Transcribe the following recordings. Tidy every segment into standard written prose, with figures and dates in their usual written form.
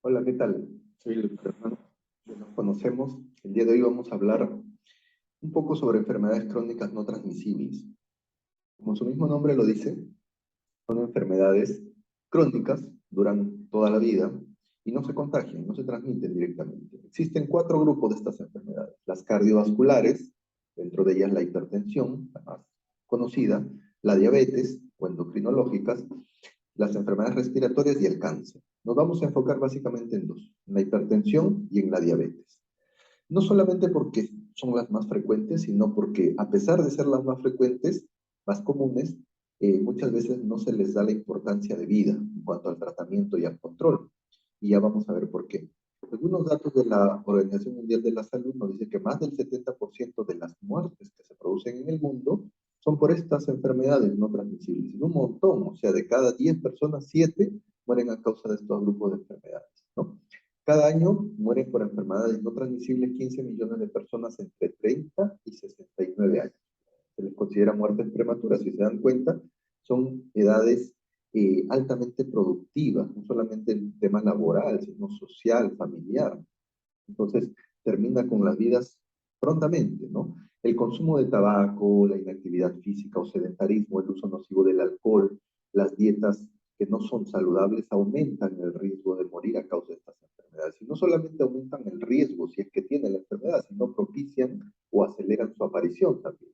Hola, ¿qué tal? Soy el Fernando, que nos conocemos. El día de hoy vamos a hablar un poco sobre enfermedades crónicas no transmisibles. Como su mismo nombre lo dice, son enfermedades crónicas, duran toda la vida y no se contagian, no se transmiten directamente. Existen cuatro grupos de estas enfermedades. Las cardiovasculares, dentro de ellas la hipertensión, la más conocida, la diabetes o endocrinológicas, las enfermedades respiratorias y el cáncer. Nos vamos a enfocar básicamente en dos, en la hipertensión y en la diabetes. No solamente porque son las más frecuentes, sino porque a pesar de ser las más frecuentes, más comunes, muchas veces no se les da la importancia de vida en cuanto al tratamiento y al control. Y ya vamos a ver por qué. Algunos datos de la Organización Mundial de la Salud nos dicen que más del 70% de las muertes que se producen en el mundo son por estas enfermedades no transmisibles. Y un montón, o sea, de cada 10 personas, 7 mueren a causa de estos grupos de enfermedades, ¿no? Cada año mueren por enfermedades no transmisibles 15 millones de personas entre 30 y 69 años. Se les considera muertes prematuras, si se dan cuenta, son edades altamente productivas, no solamente en tema laboral, sino social, familiar. Entonces, termina con las vidas prontamente, ¿no? El consumo de tabaco, la inactividad física o sedentarismo, el uso nocivo del alcohol, las dietas que no son saludables aumentan el riesgo de morir a causa de estas enfermedades. Y no solamente aumentan el riesgo si es que tiene la enfermedad, sino propician o aceleran su aparición también.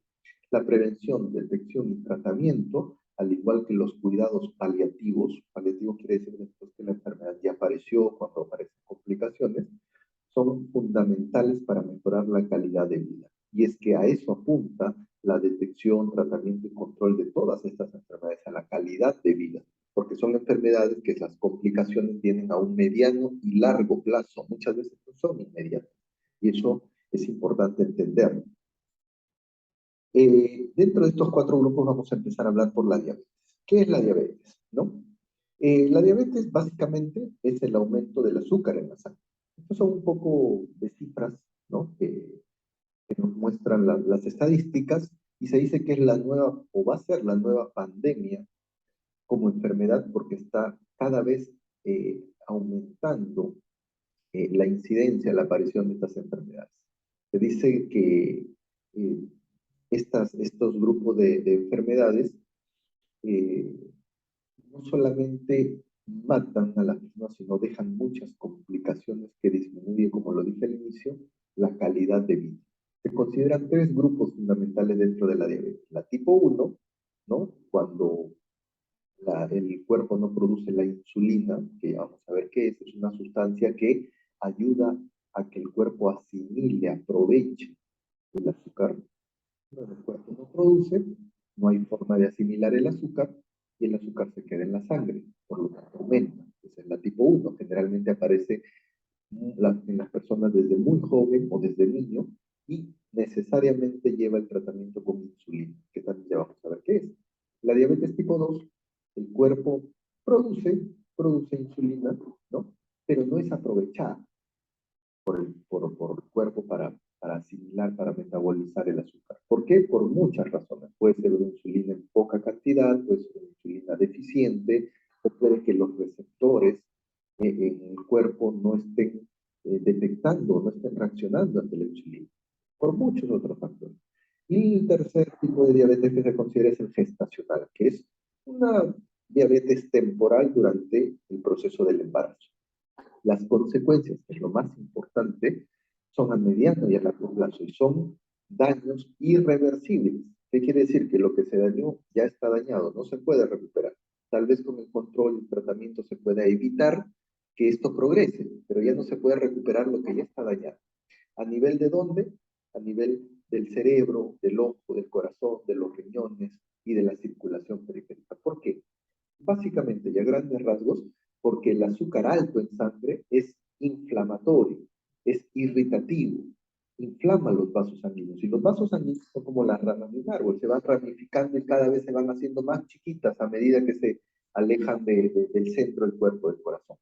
La prevención, detección y tratamiento, al igual que los cuidados paliativos, paliativo quiere decir después que la enfermedad ya apareció, cuando aparecen complicaciones, son fundamentales para mejorar la calidad de vida. Y es que a eso apunta la detección, tratamiento y control de todas estas enfermedades, a la calidad de vida, porque son enfermedades que las complicaciones vienen a un mediano y largo plazo, muchas veces no son inmediatas. Y eso es importante entenderlo. Dentro de estos cuatro grupos vamos a empezar a hablar por la diabetes. ¿Qué es la diabetes? ¿No? La diabetes básicamente es el aumento del azúcar en la sangre. Estos son un poco de cifras, ¿no? Que nos muestran las estadísticas y se dice que es la nueva o va a ser la nueva pandemia como enfermedad porque está cada vez aumentando la incidencia, la aparición de estas enfermedades. Se dice que eh, estos grupos de enfermedades eh, no solamente matan a las personas, sino dejan muchas complicaciones que disminuyen, como lo dije al inicio, la calidad de vida. Se consideran tres grupos fundamentales dentro de la diabetes. La tipo 1, ¿no? Cuando el cuerpo no produce la insulina, que vamos a ver qué es una sustancia que ayuda a que el cuerpo asimile, aproveche el azúcar. Cuando el cuerpo no produce, no hay forma de asimilar el azúcar y el azúcar se queda en la sangre, por lo tanto aumenta. Esa es la tipo 1, generalmente aparece en las personas desde muy joven o desde niño y necesariamente lleva el tratamiento con insulina, que también ya vamos a ver qué es. La diabetes tipo 2, el cuerpo produce, produce insulina, ¿no? Pero no es aprovechada por el cuerpo para asimilar, para metabolizar el azúcar. ¿Por qué? Por muchas razones. Puede ser una insulina en poca cantidad, puede ser una insulina deficiente, o puede que los receptores en el cuerpo no estén detectando, no estén reaccionando ante la insulina, por muchos otros factores. Y el tercer tipo de diabetes que se considera es el gestacional, que es una diabetes temporal durante el proceso del embarazo. Las consecuencias, que es lo más importante, son a mediano y a largo plazo y son daños irreversibles. ¿Qué quiere decir? Que lo que se dañó ya está dañado, no se puede recuperar. Tal vez con el control y el tratamiento se pueda evitar que esto progrese, pero ya no se puede recuperar lo que ya está dañado. ¿A nivel de dónde? A nivel del cerebro, del ojo, del corazón, de los riñones y de la circulación periférica. ¿Por qué? Básicamente, y a grandes rasgos, porque el azúcar alto en sangre es inflamatorio, es irritativo, inflama los vasos sanguíneos. Y los vasos sanguíneos son como las ramas de un árbol, se van ramificando y cada vez se van haciendo más chiquitas a medida que se alejan del centro del cuerpo, del corazón.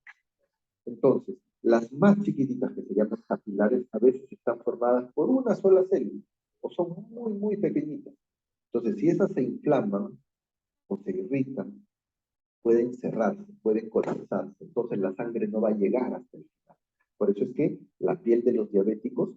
Entonces, las más chiquititas, que se llaman capilares, a veces están formadas por una sola célula o son muy, muy pequeñitas. Entonces, si esas se inflaman o se irritan, pueden cerrarse, pueden colapsarse, entonces la sangre no va a llegar hasta el final. Por eso es que la piel de los diabéticos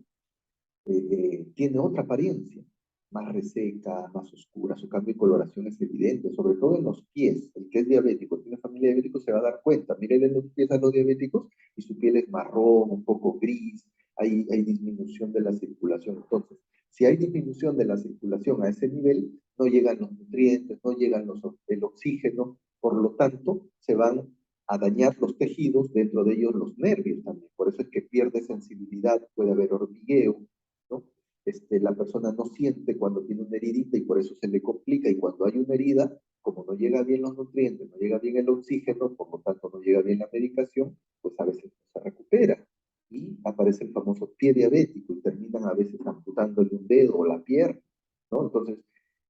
tiene otra apariencia, más reseca, más oscura, su cambio de coloración es evidente, sobre todo en los pies. El que es diabético, tiene familia diabética, se va a dar cuenta. Miren los pies a los diabéticos y su piel es marrón, un poco gris, hay disminución de la circulación. Entonces, si hay disminución de la circulación a ese nivel, no llegan los nutrientes, no llegan el oxígeno, por lo tanto, se van a dañar los tejidos, dentro de ellos los nervios también. Por eso es que pierde sensibilidad, puede haber hormigueo, ¿no? La persona no siente cuando tiene una heridita y por eso se le complica, y cuando hay una herida, como no llega bien los nutrientes, no llega bien el oxígeno, por lo tanto no llega bien la medicación, pues a veces no se recupera y aparece el famoso pie diabético y terminan a veces amputándole un dedo o la pierna, ¿no? Entonces,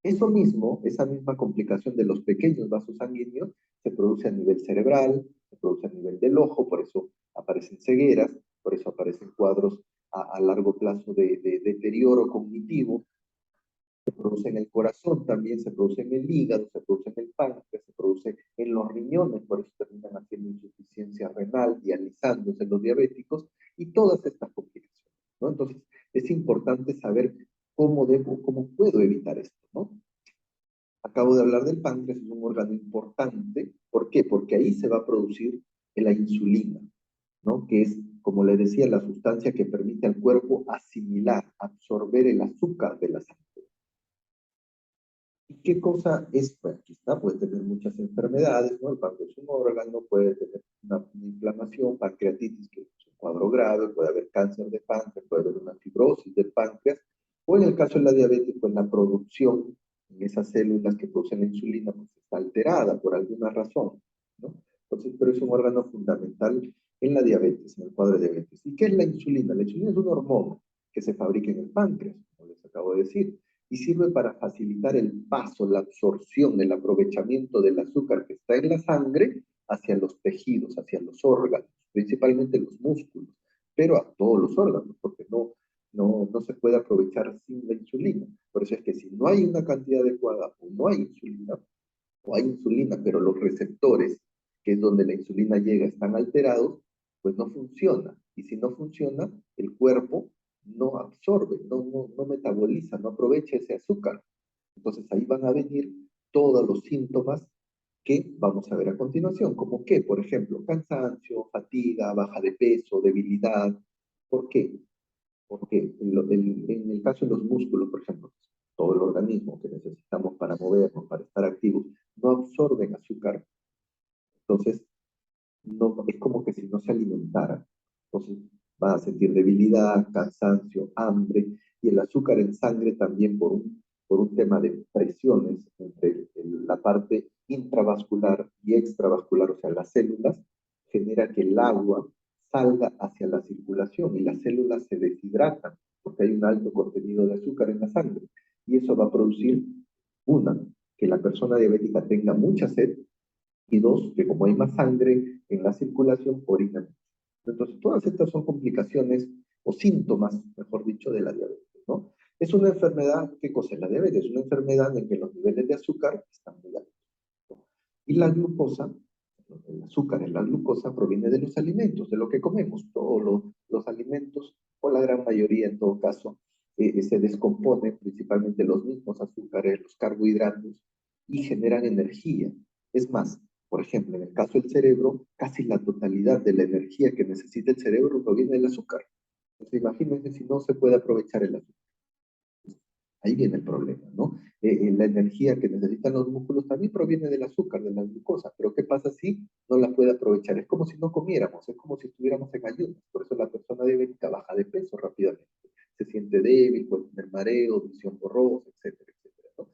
eso mismo, esa misma complicación de los pequeños vasos sanguíneos se produce a nivel cerebral, se produce a nivel del ojo, por eso aparecen cegueras, por eso aparecen cuadros a largo plazo de deterioro cognitivo, se produce en el corazón también, se produce en el hígado, se produce en el páncreas, se produce en los riñones, por eso terminan haciendo insuficiencia renal, dializándose los diabéticos y todas estas complicaciones, ¿no? Entonces, es importante saber cómo puedo evitar esto, ¿no? Acabo de hablar del páncreas, es un órgano importante. ¿Por qué? Porque ahí se va a producir la insulina, ¿no? Que es, como le decía, la sustancia que permite al cuerpo asimilar, absorber el azúcar de la sangre. ¿Y qué cosa es? Bueno, aquí está, puede tener muchas enfermedades, ¿no? El páncreas es un órgano, puede tener una inflamación, pancreatitis, que es un cuadro grave, puede haber cáncer de páncreas, puede haber una fibrosis del páncreas, o en el caso de la diabetes, pues la producción en esas células que producen la insulina pues está alterada por alguna razón, ¿no? Entonces, pero es un órgano fundamental en la diabetes, en el cuadro de diabetes. ¿Y qué es la insulina? La insulina es una hormona que se fabrica en el páncreas, como les acabo de decir, y sirve para facilitar el paso, la absorción, el aprovechamiento del azúcar que está en la sangre hacia los tejidos, hacia los órganos, principalmente los músculos, pero a todos los órganos, porque no se puede aprovechar sin la insulina. Por eso es que si no hay una cantidad adecuada o no hay insulina, o hay insulina, pero los receptores, que es donde la insulina llega, están alterados, pues no funciona. Y si no funciona, el cuerpo no absorbe, no metaboliza, no aprovecha ese azúcar. Entonces ahí van a venir todos los síntomas que vamos a ver a continuación, como que, por ejemplo, cansancio, fatiga, baja de peso, debilidad. ¿Por qué? Porque en el caso de los músculos, por ejemplo, todo el organismo que necesitamos para movernos, para estar activos, no absorben azúcar, entonces no, es como que si no se alimentara. Entonces van a sentir debilidad, cansancio, hambre, y el azúcar en sangre también por un tema de presiones entre la parte intravascular y extravascular, o sea, las células, genera que el agua salga hacia la circulación y las células se deshidratan porque hay un alto contenido de azúcar en la sangre. Y eso va a producir, una, que la persona diabética tenga mucha sed, y dos, que como hay más sangre en la circulación, orina. Entonces, todas estas son complicaciones o síntomas, mejor dicho, de la diabetes, ¿no? Es una enfermedad, ¿qué cosa es la diabetes? Es una enfermedad en que los niveles de azúcar están muy altos, ¿no? Y la glucosa, el azúcar en la glucosa proviene de los alimentos, de lo que comemos. Todos los alimentos, o la gran mayoría en todo caso, se descomponen, principalmente los mismos azúcares, los carbohidratos, y generan energía. Es más, por ejemplo, en el caso del cerebro, casi la totalidad de la energía que necesita el cerebro proviene del azúcar. Entonces, imagínense si no se puede aprovechar el azúcar. Ahí viene el problema, ¿no? La energía que necesitan los músculos también proviene del azúcar, de la glucosa, pero ¿qué pasa si no la puede aprovechar? Es como si no comiéramos, es como si estuviéramos en ayunas. Por eso la persona diabética baja de peso rápidamente, se siente débil, puede tener mareo, visión borrosa, etcétera, etcétera, ¿no?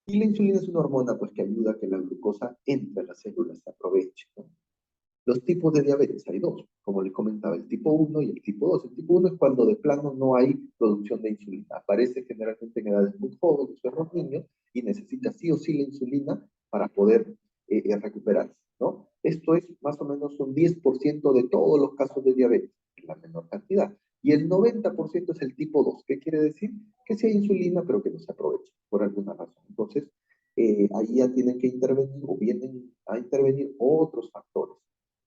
Y la insulina es una hormona pues que ayuda a que la glucosa entre a las células, se aproveche, ¿no? Los tipos de diabetes, hay dos, como les comentaba, el tipo 1 y el tipo 2. El tipo 1 es cuando de plano no hay producción de insulina. Aparece generalmente en edades muy jóvenes o en los niños y necesita sí o sí la insulina para poder recuperarse, ¿no? Esto es más o menos un 10% de todos los casos de diabetes, la menor cantidad. Y el 90% es el tipo 2. ¿Qué quiere decir? Que sí hay insulina, pero que no se aprovecha por alguna razón. Entonces, ahí ya tienen que intervenir o vienen a intervenir otros factores.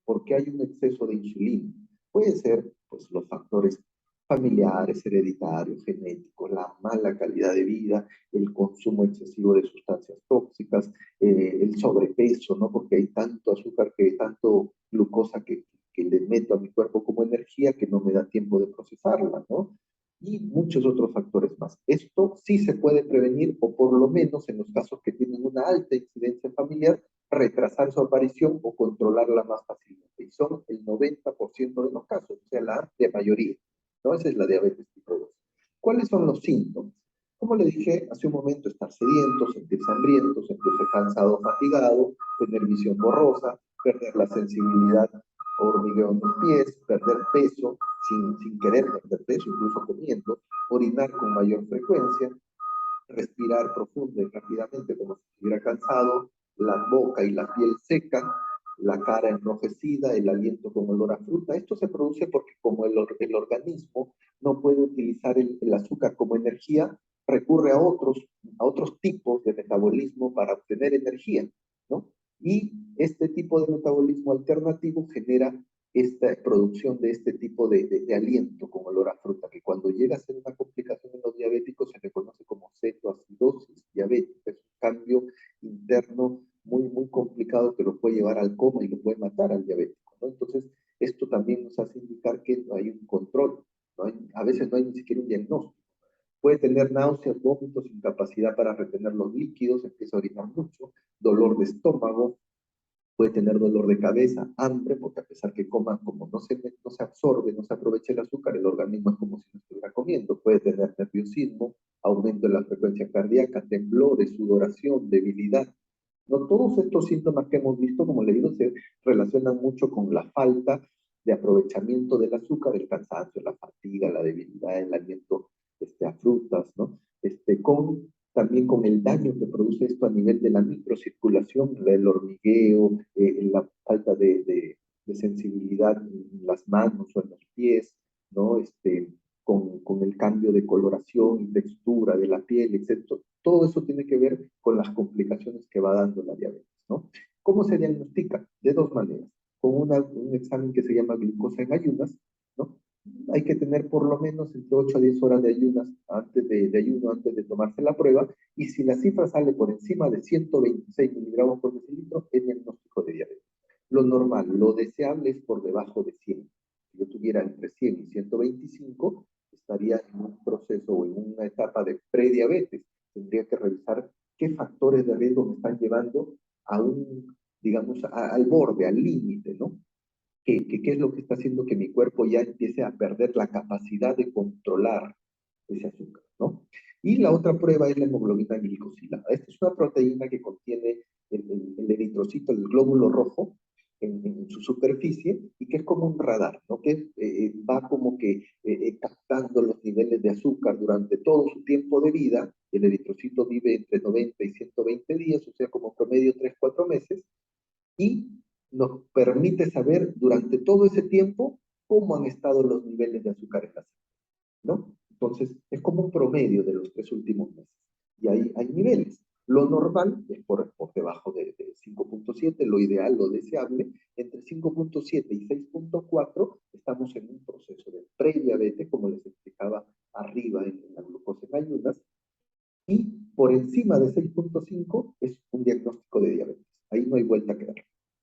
¿Por qué hay un exceso de insulina? Puede ser, pues, los factores familiares, hereditarios, genéticos, la mala calidad de vida, el consumo excesivo de sustancias tóxicas, el sobrepeso, ¿no? Porque hay tanto azúcar, tanto glucosa que le meto a mi cuerpo como energía que no me da tiempo de procesarla, ¿no? Y muchos otros factores más. Esto sí se puede prevenir, o por lo menos en los casos que tienen una alta incidencia familiar, retrasar su aparición o controlarla más fácilmente. Y son el 90% de los casos, o sea, la amplia mayoría, ¿no? Esa es la diabetes tipo 2. ¿Cuáles son los síntomas? Como le dije hace un momento, estar sediento, sentirse hambriento, sentirse cansado o fatigado, tener visión borrosa, perder la sensibilidad o hormigueo en los pies, perder peso sin querer perder peso, incluso comiendo, orinar con mayor frecuencia, respirar profundo y rápidamente como si estuviera cansado, la boca y la piel seca, la cara enrojecida, el aliento con olor a fruta. Esto se produce porque como el organismo no puede utilizar el azúcar como energía, recurre a otros tipos de metabolismo para obtener energía, ¿no? Y este tipo de metabolismo alternativo genera esta producción de este tipo de aliento con olor a fruta, que cuando llega a ser una complicación en los diabéticos se le conoce como cetoacidosis diabética. Es un cambio interno muy complicado que lo puede llevar al coma y lo puede matar al diabético, ¿no? Entonces, esto también nos hace indicar que no hay un control, a veces no hay ni siquiera un diagnóstico. Puede tener náuseas, vómitos, incapacidad para retener los líquidos, empieza a orinar mucho, dolor de estómago, puede tener dolor de cabeza, hambre, porque a pesar que coma, como no se absorbe, no se aprovecha el azúcar, el organismo es como si no estuviera comiendo. Puede tener nerviosismo, aumento en la frecuencia cardíaca, temblores, sudoración, debilidad. No, todos estos síntomas que hemos visto, como le digo, se relacionan mucho con la falta de aprovechamiento del azúcar, el cansancio, la fatiga, la debilidad, el aliento a frutas, ¿no? También con el daño que produce esto a nivel de la microcirculación, el hormigueo, la falta de sensibilidad en las manos o en los pies, ¿no? Con el cambio de coloración y textura de la piel, etc. Todo eso tiene que ver con las complicaciones que va dando la diabetes, ¿no? ¿Cómo se diagnostica? De dos maneras. Con un examen que se llama glucosa en ayunas, ¿no? Hay que tener por lo menos entre 8 a 10 horas de ayunas de ayuno antes de tomarse la prueba, y si la cifra sale por encima de 126 miligramos por decilitro, es diagnóstico de diabetes. Lo normal, lo deseable es por debajo de 100. Si yo tuviera entre 100 y 125, estaría en un proceso o en una etapa de prediabetes. Tendría que revisar qué factores de riesgo me están llevando a digamos, al borde, al límite, ¿no? ¿Qué es lo que está haciendo que mi cuerpo ya empiece a perder la capacidad de controlar ese azúcar, ¿no? Y la otra prueba es la hemoglobina glicosilada. Esta es una proteína que contiene el eritrocito, el glóbulo rojo, en su superficie, y que es como un radar, ¿no? Que va como que captando los niveles de azúcar durante todo su tiempo de vida. El eritrocito vive entre 90 y 120 días, o sea, como promedio 3 4 meses, y nos permite saber durante todo ese tiempo cómo han estado los niveles de azúcar en la sangre, ¿no? Entonces, es como un promedio de los 3 últimos meses. Y ahí hay niveles. Lo normal es por debajo de 5.7, lo ideal, lo deseable. Entre 5.7 y 6.4 estamos en un proceso de prediabetes, como les explicaba arriba en la glucosa en ayunas, y por encima de 6.5 es un diagnóstico de diabetes. Ahí no hay vuelta a quedar.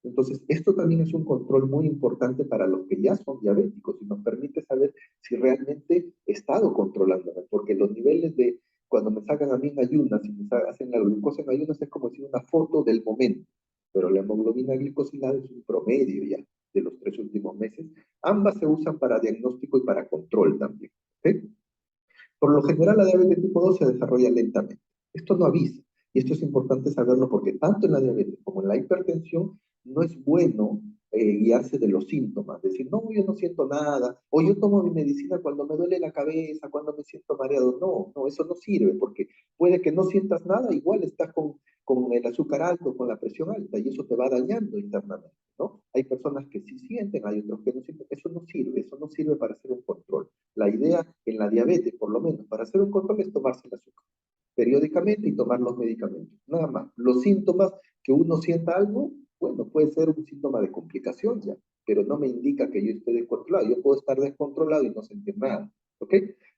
Entonces, esto también es un control muy importante para los que ya son diabéticos y nos permite saber si realmente he estado controlándome, porque los niveles cuando me sacan a mí en ayunas y me hacen la glucosa en ayunas es como decir una foto del momento, pero la hemoglobina glicosilada es un promedio ya de los 3 últimos meses. Ambas se usan para diagnóstico y para control también. ¿Sí? Por lo general, la diabetes tipo 2 se desarrolla lentamente. Esto no avisa, y esto es importante saberlo porque tanto en la diabetes como en la hipertensión no es bueno guiarse de los síntomas, decir, no, yo no siento nada, o yo tomo mi medicina cuando me duele la cabeza, cuando me siento mareado. No, no, eso no sirve, porque puede que no sientas nada, igual estás con el azúcar alto, con la presión alta, y eso te va dañando internamente, ¿no? Hay personas que sí sienten, hay otros que no sienten. Eso no sirve para hacer un control. La idea en la diabetes, por lo menos, para hacer un control es tomarse el azúcar periódicamente y tomar los medicamentos. Nada más. Los síntomas, que uno sienta algo, Bueno, puede ser un síntoma de complicación ya, pero no me indica que yo esté descontrolado. Yo puedo estar descontrolado y no sentir nada, ¿ok?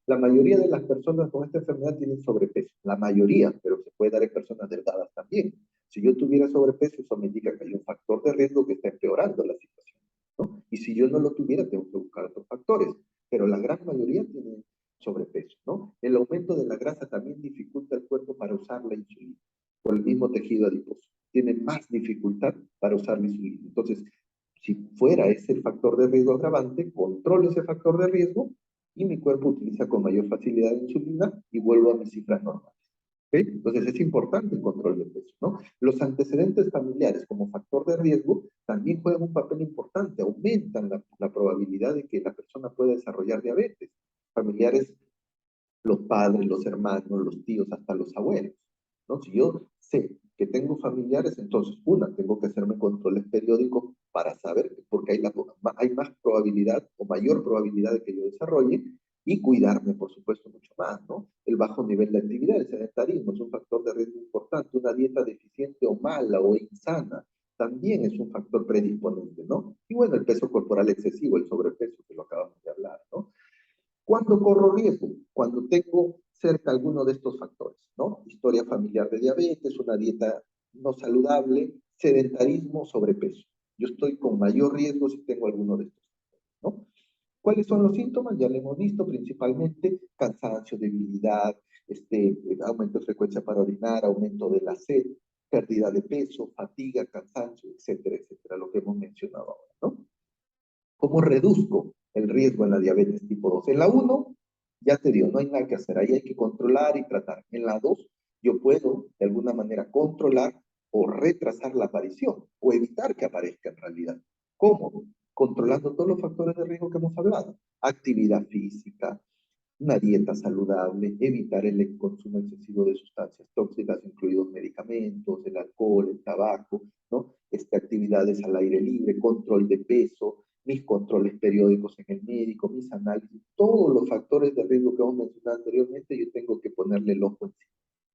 La mayoría de las personas con esta enfermedad tienen sobrepeso, la mayoría, pero se puede dar en personas delgadas también. Si yo tuviera sobrepeso, eso me indica que hay un factor de riesgo que está empeorando la situación, ¿no? Y si yo no lo tuviera, tengo que buscar otros factores, pero la gran mayoría tiene sobrepeso, ¿no? El aumento de la grasa también dificulta al cuerpo para usar la insulina por el mismo tejido adiposo. Tiene más dificultad para usar la insulina. Entonces, si fuera ese factor de riesgo agravante, controlo ese factor de riesgo y mi cuerpo utiliza con mayor facilidad la insulina y vuelvo a mis cifras normales. ¿Okay? Entonces es importante el control de peso, ¿no? Los antecedentes familiares como factor de riesgo también juegan un papel importante, aumentan la probabilidad de que la persona pueda desarrollar diabetes. Familiares, los padres, los hermanos, los tíos, hasta los abuelos, ¿no? Si yo sé que tengo familiares, entonces, una, tengo que hacerme controles periódicos para saber, porque hay más probabilidad o mayor probabilidad de que yo desarrolle, y cuidarme, por supuesto, mucho más, ¿no? El bajo nivel de actividad, el sedentarismo es un factor de riesgo importante, una dieta deficiente o mala o insana, también es un factor predisponente, ¿no? Y bueno, el peso corporal excesivo, el sobrepeso, que lo acabamos de hablar, ¿no? ¿Cuándo corro riesgo? Cuando tengo cerca alguno de estos factores, ¿no? Historia familiar de diabetes, una dieta no saludable, sedentarismo, sobrepeso. Yo estoy con mayor riesgo si tengo alguno de estos, ¿no? ¿Cuáles son los síntomas? Ya lo hemos visto, principalmente cansancio, debilidad, aumento de frecuencia para orinar, aumento de la sed, pérdida de peso, fatiga, cansancio, etcétera, etcétera, lo que hemos mencionado ahora, ¿no? ¿Cómo reduzco el riesgo en la diabetes tipo 2? En la 1, ya te digo, no hay nada que hacer. Ahí hay que controlar y tratar. En la 2, yo puedo de alguna manera controlar o retrasar la aparición o evitar que aparezca en realidad. ¿Cómo? Controlando todos los factores de riesgo que hemos hablado. Actividad física, una dieta saludable, evitar el consumo excesivo de sustancias tóxicas, incluidos medicamentos, el alcohol, el tabaco, ¿no? Actividades al aire libre, control de peso, mis controles periódicos en el médico, mis análisis, todos los factores de riesgo que hemos mencionado anteriormente, yo tengo que ponerle el ojo encima.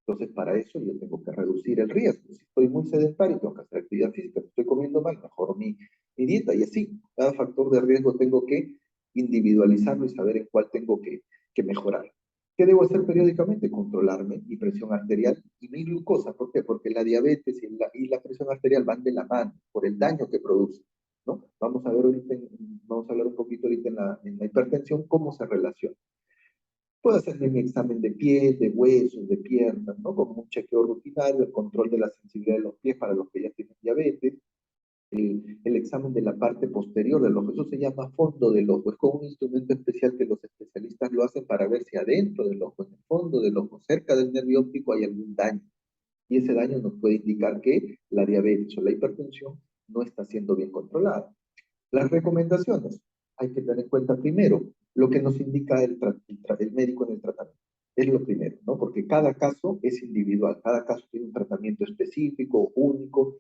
Entonces, para eso yo tengo que reducir el riesgo. Si estoy muy sedentario, tengo que hacer actividad física. Si estoy comiendo mal, mejor mi dieta. Y así, cada factor de riesgo tengo que individualizarlo y saber en cuál tengo que mejorar. ¿Qué debo hacer periódicamente? Controlarme mi presión arterial y mi glucosa. ¿Por qué? Porque la diabetes y la presión arterial van de la mano por el daño que produce, ¿no? Vamos a ver ahorita, vamos a hablar un poquito ahorita en la hipertensión, cómo se relaciona. Puedo hacerme mi examen de piel, de huesos, de piernas, ¿no? Como un chequeo rutinario, el control de la sensibilidad de los pies para los que ya tienen diabetes, el examen de la parte posterior del ojo, eso se llama fondo del ojo, es como un instrumento especial que los especialistas lo hacen para ver si adentro del ojo, en el fondo del ojo, cerca del nervio óptico hay algún daño, y ese daño nos puede indicar que la diabetes o la hipertensión no está siendo bien controlada. Las recomendaciones, hay que tener en cuenta primero lo que nos indica el médico en el tratamiento. Es lo primero, ¿no? Porque cada caso es individual, cada caso tiene un tratamiento específico, único,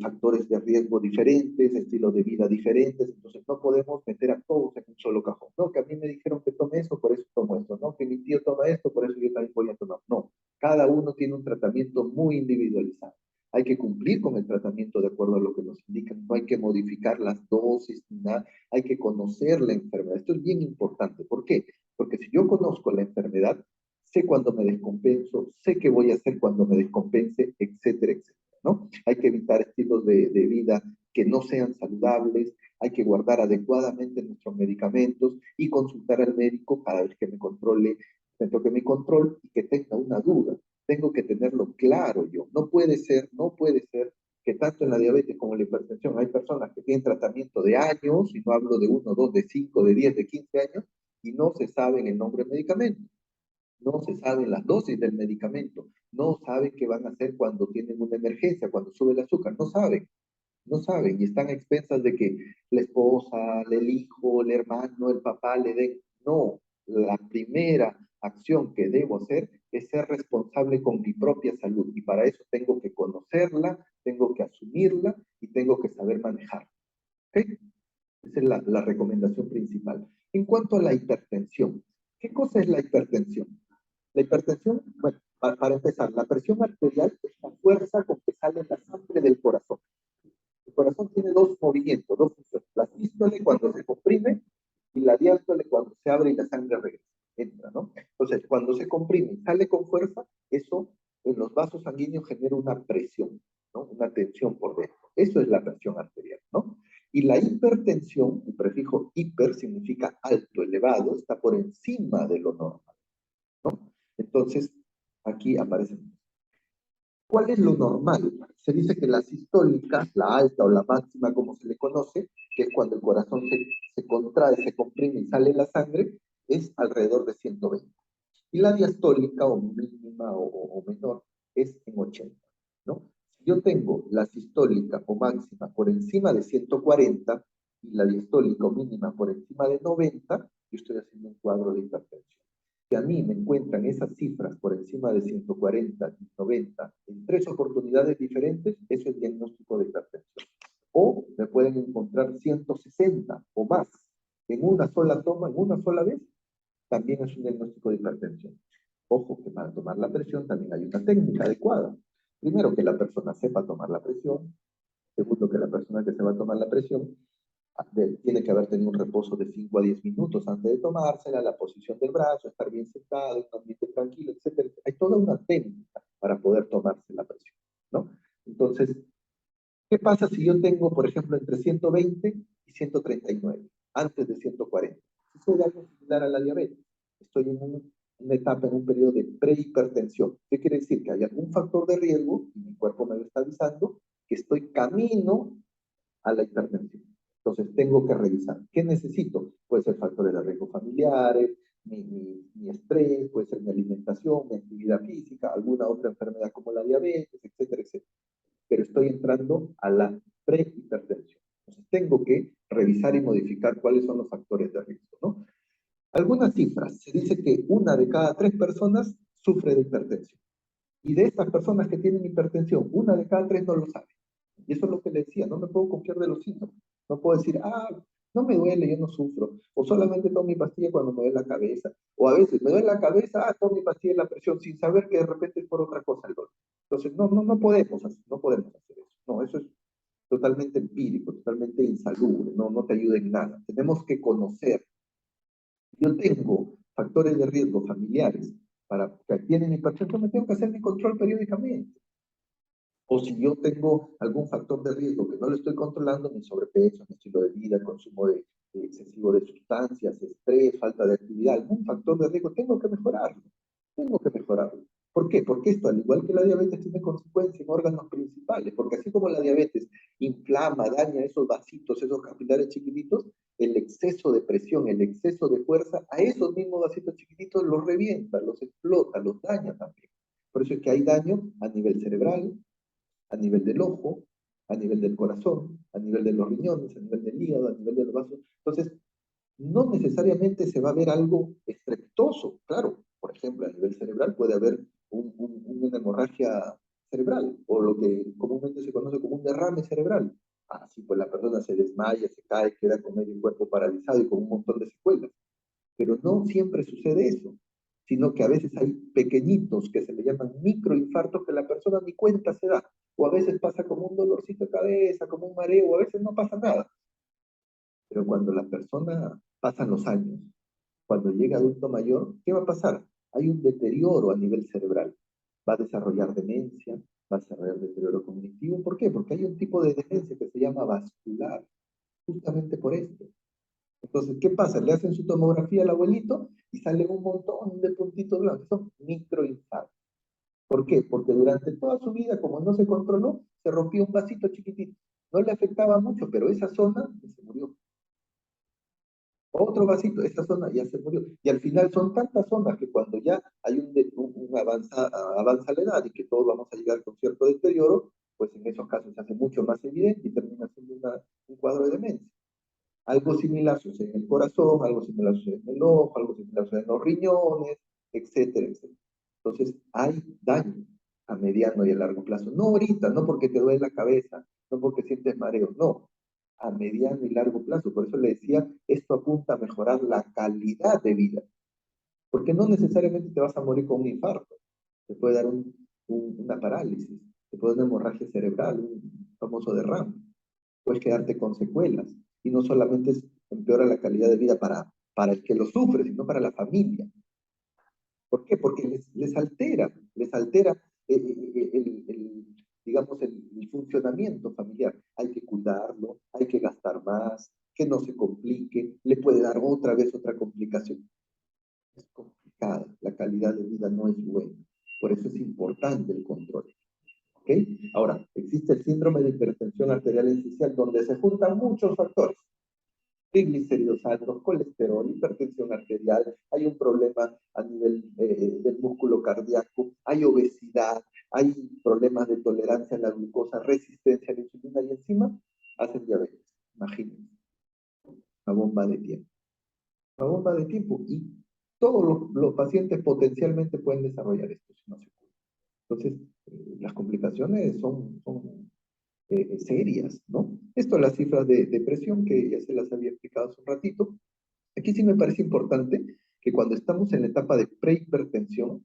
factores de riesgo diferentes, estilos de vida diferentes, entonces no podemos meter a todos en un solo cajón. No, que a mí me dijeron que tome eso, por eso tomo esto, no, que mi tío toma esto, por eso yo también voy a tomar. No, cada uno tiene un tratamiento muy individualizado. Hay que cumplir con el tratamiento de acuerdo a lo que nos indican, no hay que modificar las dosis, nada, hay que conocer la enfermedad. Esto es bien importante. ¿Por qué? Porque si yo conozco la enfermedad, sé cuándo me descompenso, sé qué voy a hacer cuando me descompense, etcétera, etcétera, ¿no? Hay que evitar estilos de vida que no sean saludables, hay que guardar adecuadamente nuestros medicamentos y consultar al médico cada vez que me controle, me toque mi control y que tenga una duda. Tengo que tenerlo claro yo. No puede ser que tanto en la diabetes como en la hipertensión hay personas que tienen tratamiento de años, y no hablo de 1, 2, de 5, de 10, de 15 años, y no se saben el nombre del medicamento, no se saben las dosis del medicamento, no saben qué van a hacer cuando tienen una emergencia, cuando sube el azúcar, no saben, y están a expensas de que la esposa, el hijo, el hermano, el papá le den. No, la primera acción que debo hacer es ser responsable con mi propia salud, y para eso tengo que conocerla, tengo que asumirla y tengo que saber manejarla. ¿Okay? Esa es la recomendación principal. En cuanto a la hipertensión, ¿qué cosa es la hipertensión? La hipertensión, bueno, para empezar, la presión arterial es la fuerza con que sale la sangre del corazón. El corazón tiene dos movimientos, dos funciones. La sístole cuando se comprime y la diástole cuando se abre y la sangre regresa, entra, ¿no? Entonces, cuando se comprime y sale con fuerza, eso en los vasos sanguíneos genera una presión, ¿no? Una tensión por dentro. Eso es la presión arterial, ¿no? Y la hipertensión, el prefijo hiper significa alto, elevado, está por encima de lo normal, ¿no? Entonces, aquí aparecen. ¿Cuál es lo normal? Se dice que la sistólica, la alta o la máxima como se le conoce, que es cuando el corazón se contrae, se comprime y sale la sangre, es alrededor de 120. Y la diastólica o mínima o menor es en 80, ¿no? Si yo tengo la sistólica o máxima por encima de 140 y la diastólica o mínima por encima de 90, yo estoy haciendo un cuadro de hipertensión. Si a mí me encuentran esas cifras por encima de 140 y 90 en tres oportunidades diferentes, eso es diagnóstico de hipertensión. O me pueden encontrar 160 o más en una sola toma, en una sola vez, también es un diagnóstico de hipertensión. Ojo, que para tomar la presión también hay una técnica adecuada. Primero, que la persona sepa tomar la presión. Segundo, que la persona que se va a tomar la presión tiene que haber tenido un reposo de 5 a 10 minutos antes de tomársela, la posición del brazo, estar bien sentado, en un ambiente tranquilo, etc. Hay toda una técnica para poder tomarse la presión, ¿no? Entonces, ¿qué pasa si yo tengo, por ejemplo, entre 120 y 139, antes de 140? Eso es algo similar a la diabetes. Estoy en una etapa, en un periodo de prehipertensión. ¿Qué quiere decir? Que hay algún factor de riesgo y mi cuerpo me lo está avisando que estoy camino a la hipertensión. Entonces, tengo que revisar. ¿Qué necesito? Puede ser factores de riesgo familiares, mi estrés, puede ser mi alimentación, mi actividad física, alguna otra enfermedad como la diabetes, etcétera, etcétera. Pero estoy entrando a la prehipertensión. Entonces, tengo que revisar y modificar cuáles son los factores de riesgo, ¿no? Algunas cifras. Se dice que una de cada 3 personas sufre de hipertensión. Y de estas personas que tienen hipertensión, una de cada 3 no lo sabe. Y eso es lo que le decía, no me puedo confiar de los síntomas. No puedo decir, no me duele, yo no sufro. O solamente tomo mi pastilla cuando me duele la cabeza. O a veces me duele la cabeza, tomo mi pastilla de la presión sin saber que de repente es por otra cosa el dolor. Entonces, no podemos hacer eso. No, eso es totalmente empírico, totalmente insalubre, no te ayuda en nada. Tenemos que conocer. Yo tengo factores de riesgo familiares para que tienen hipertensión, me tengo que hacer mi control periódicamente. O si yo tengo algún factor de riesgo que no lo estoy controlando, mi sobrepeso, mi estilo de vida, consumo excesivo de sustancias, estrés, falta de actividad, algún factor de riesgo, tengo que mejorarlo. Tengo que mejorarlo. ¿Por qué? Porque esto, al igual que la diabetes, tiene consecuencias en órganos principales, porque así como la diabetes inflama, daña esos vasitos, esos capilares chiquititos, el exceso de presión, el exceso de fuerza, a esos mismos vasitos chiquititos los revienta, los explota, los daña también. Por eso es que hay daño a nivel cerebral, a nivel del ojo, a nivel del corazón, a nivel de los riñones, a nivel del hígado, a nivel de los vasos. Entonces, no necesariamente se va a ver algo estrepitoso. Claro, por ejemplo, a nivel cerebral puede haber una hemorragia cerebral, o lo que comúnmente se conoce como un derrame cerebral. Así pues la persona se desmaya, se cae, queda con medio cuerpo paralizado y con un montón de secuelas. Pero no siempre sucede eso, sino que a veces hay pequeñitos que se le llaman microinfartos que la persona ni cuenta se da, o a veces pasa como un dolorcito de cabeza, como un mareo, o a veces no pasa nada. Pero cuando la persona pasan los años, cuando llega adulto mayor, ¿qué va a pasar? Hay un deterioro a nivel cerebral. Va a desarrollar demencia, va a desarrollar deterioro cognitivo. ¿Por qué? Porque hay un tipo de demencia que se llama vascular, justamente por esto. Entonces, ¿qué pasa? Le hacen su tomografía al abuelito y salen un montón de puntitos blancos. Son microinfartos. ¿Por qué? Porque durante toda su vida, como no se controló, se rompió un vasito chiquitito. No le afectaba mucho, pero esa zona se murió. Otro vasito, esta zona ya se murió. Y al final son tantas zonas que cuando ya hay avanza la edad y que todos vamos a llegar con cierto deterioro, pues en esos casos se hace mucho más evidente y termina siendo un cuadro de demencia. Algo similar sucede en el corazón, algo similar sucede en el ojo, algo similar sucede en los riñones, etcétera, etcétera. Entonces, hay daño a mediano y a largo plazo. No ahorita, no porque te duele la cabeza, no porque sientes mareo, no. A mediano y largo plazo. Por eso le decía, esto apunta a mejorar la calidad de vida. Porque no necesariamente te vas a morir con un infarto. Te puede dar una parálisis, te puede dar una hemorragia cerebral, un famoso derrame. puedes quedarte con secuelas. Y no solamente empeora la calidad de vida para el que lo sufre, sino para la familia. ¿Por qué? Porque les altera digamos, el funcionamiento familiar. Hay que cuidarlo, hay que gastar más, que no se complique, le puede dar otra vez otra complicación. Es complicada, la calidad de vida no es buena. Por eso es importante el control. ¿Ok? Ahora, existe el síndrome de hipertensión arterial inicial donde se juntan muchos factores. Triglicéridos altos, colesterol, hipertensión arterial, hay un problema a nivel del músculo cardíaco, hay obesidad, hay problemas de tolerancia a la glucosa, resistencia a la insulina y encima hacen diabetes. Imagínense, una bomba de tiempo. Una bomba de tiempo y todos los pacientes potencialmente pueden desarrollar esto si no se cuidan. Entonces, las complicaciones son serias, ¿no? Esto las cifras de depresión que ya se las había explicado hace un ratito. Aquí sí me parece importante que cuando estamos en la etapa de prehipertensión,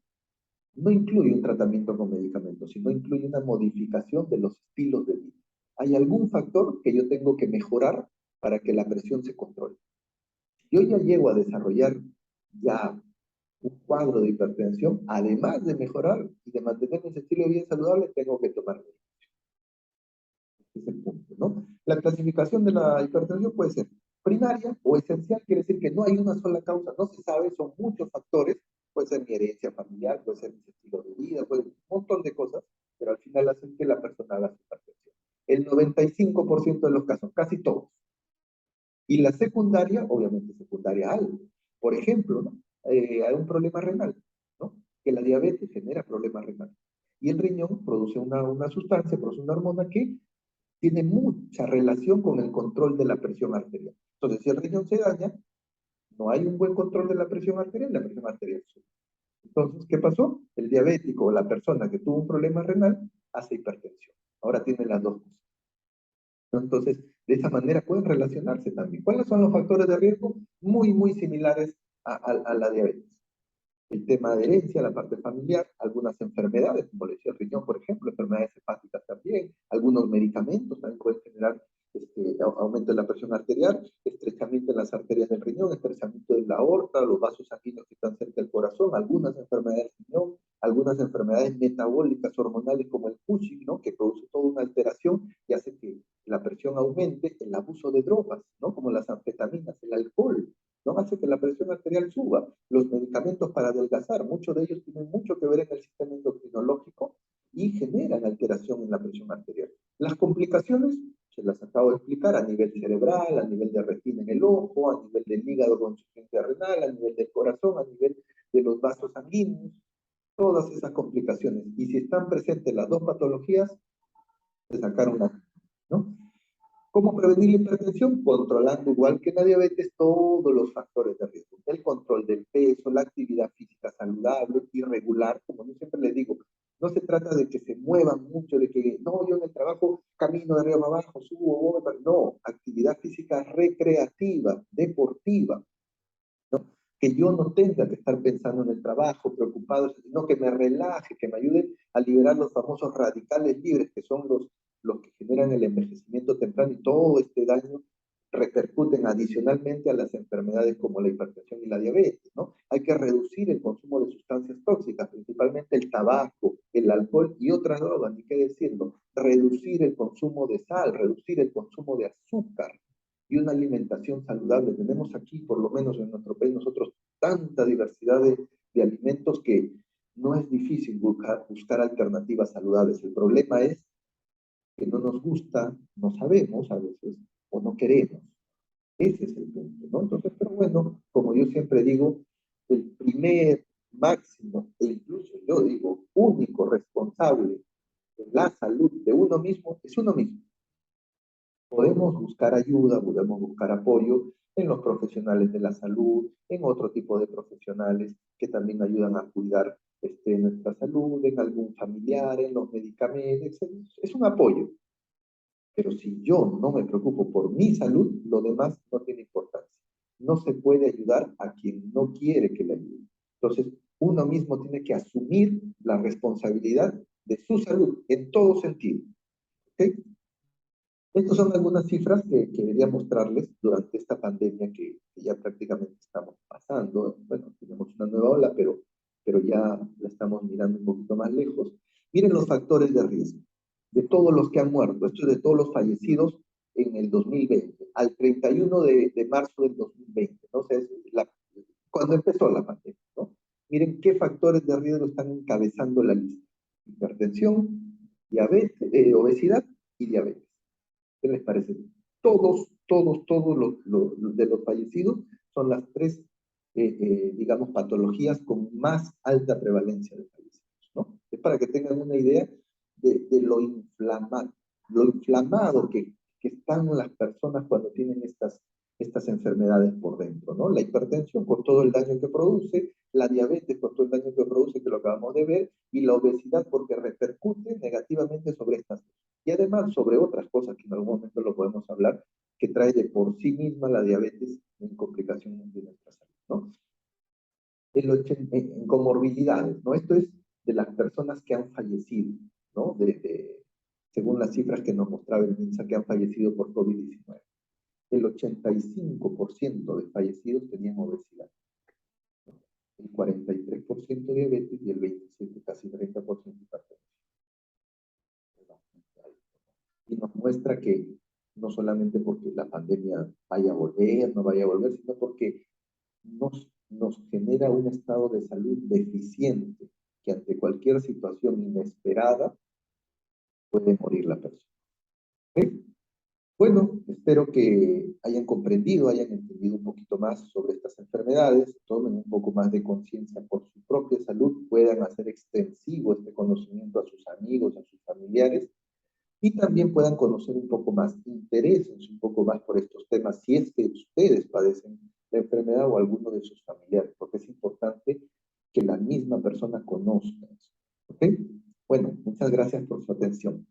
no incluye un tratamiento con medicamentos, sino incluye una modificación de los estilos de vida. Hay algún factor que yo tengo que mejorar para que la presión se controle. Yo ya llego a desarrollar ya un cuadro de hipertensión, además de mejorar y de mantener mi estilo de vida saludable, tengo que tomar medicación. Ese es el punto, ¿no? La clasificación de la hipertensión puede ser primaria o esencial, quiere decir que no hay una sola causa, no se sabe, son muchos factores, puede ser mi herencia familiar, puede ser mi estilo de vida, puede ser un montón de cosas, pero al final hacen que la persona haga su hipertensión. El 95% de los casos, casi todos. Y la secundaria, obviamente secundaria a algo. Por ejemplo, ¿no? Hay un problema renal, ¿no? Que la diabetes genera problemas renales. Y el riñón produce una sustancia, produce una hormona que tiene mucha relación con el control de la presión arterial. Entonces, si el riñón se daña, no hay un buen control de la presión arterial sube. Entonces, ¿qué pasó? El diabético o la persona que tuvo un problema renal hace hipertensión. Ahora tiene las dos cosas. Entonces, de esa manera pueden relacionarse también. ¿Cuáles son los factores de riesgo? Muy similares a la diabetes. El tema de herencia, la parte familiar, algunas enfermedades, como le decía el riñón, por ejemplo, enfermedades hepáticas también, algunos medicamentos también pueden generar aumento de la presión arterial, estrechamiento en las arterias del riñón, estrechamiento de la aorta, los vasos sanguíneos que están cerca del corazón, algunas enfermedades del riñón, algunas enfermedades metabólicas hormonales como el Cushing, ¿no? Que produce toda una alteración y hace que la presión aumente, el abuso de drogas, ¿no? Como las anfetaminas, el alcohol, ¿no? Hace que la presión arterial suba. Los medicamentos para adelgazar, muchos de ellos tienen mucho que ver en el sistema endocrinológico y generan alteración en la presión arterial. Las complicaciones, se las acabo de explicar, a nivel cerebral, a nivel de retina en el ojo, a nivel del hígado con insuficiencia renal, a nivel del corazón, a nivel de los vasos sanguíneos, todas esas complicaciones. Y si están presentes las dos patologías, se sacaron una, ¿no? ¿Cómo prevenir la hipertensión? Controlando igual que la diabetes todos los factores de riesgo. El control del peso, la actividad física saludable y regular, como yo siempre les digo, no se trata de que se muevan mucho, de que no, yo en el trabajo camino de arriba abajo, subo, voy, no, actividad física recreativa, deportiva, ¿no? Que yo no tenga que estar pensando en el trabajo, preocupado, sino que me relaje, que me ayude a liberar los famosos radicales libres, que son los que generan el envejecimiento temprano y todo este daño repercuten adicionalmente a las enfermedades como la hipertensión y la diabetes, ¿no? Hay que reducir el consumo de sustancias tóxicas, principalmente el tabaco, el alcohol y otras drogas, ni qué decirlo. Reducir el consumo de sal, reducir el consumo de azúcar, y una alimentación saludable. Tenemos aquí, por lo menos en nuestro país, nosotros tanta diversidad de alimentos que no es difícil buscar alternativas saludables. El problema es que no nos gusta, no sabemos a veces o no queremos. Ese es el punto, ¿no? Entonces, pero bueno, como yo siempre digo, el primer máximo e incluso yo digo único responsable de la salud de uno mismo es uno mismo. Podemos buscar ayuda, podemos buscar apoyo en los profesionales de la salud, en otro tipo de profesionales que también ayudan a cuidar nuestra salud, en algún familiar, en los medicamentos, etc. Es un apoyo. Pero si yo no me preocupo por mi salud, lo demás no tiene importancia. No se puede ayudar a quien no quiere que le ayude. Entonces, uno mismo tiene que asumir la responsabilidad de su salud en todo sentido. ¿Ok? Estas son algunas cifras que quería mostrarles durante esta pandemia que ya prácticamente estamos pasando. Bueno, tenemos una nueva ola, pero ya la estamos mirando un poquito más lejos. Miren los factores de riesgo de todos los que han muerto, esto es de todos los fallecidos en el 2020, al 31 de marzo del 2020, ¿no? O sea, cuando empezó la pandemia, ¿no? Miren qué factores de riesgo están encabezando la lista. Hipertensión, diabetes, obesidad y diabetes. ¿Qué les parece? Todos los de los fallecidos son las tres, digamos, patologías con más alta prevalencia de fallecidos, ¿no? Es para que tengan una idea de lo inflamado que están las personas cuando tienen estas enfermedades por dentro, ¿no? La hipertensión por todo el daño que produce, la diabetes por todo el daño que produce, que lo acabamos de ver, y la obesidad porque repercute negativamente sobre estas cosas. Y además sobre otras cosas que en algún momento lo podemos hablar, que trae de por sí misma la diabetes en complicaciones de nuestra salud, ¿no? En comorbilidades, ¿no? Esto es de las personas que han fallecido, ¿no? Según las cifras que nos mostraba el MINSA que han fallecido por COVID-19. El 85% de fallecidos tenían obesidad, ¿no? El 43% diabetes y el 27%, casi 30% hipertensión. Y nos muestra que no solamente porque la pandemia vaya a volver, no vaya a volver, sino porque nos genera un estado de salud deficiente que ante cualquier situación inesperada puede morir la persona. ¿Sí? Bueno, espero que hayan comprendido, hayan entendido un poquito más sobre estas enfermedades, tomen un poco más de conciencia por su propia salud, puedan hacer extensivo este conocimiento a sus amigos, a sus familiares, y también puedan conocer un poco más, interésense un poco más por estos temas si es que ustedes padecen la enfermedad o alguno de sus familiares, porque es importante que la misma persona conozca eso. ¿Ok? Bueno, muchas gracias por su atención.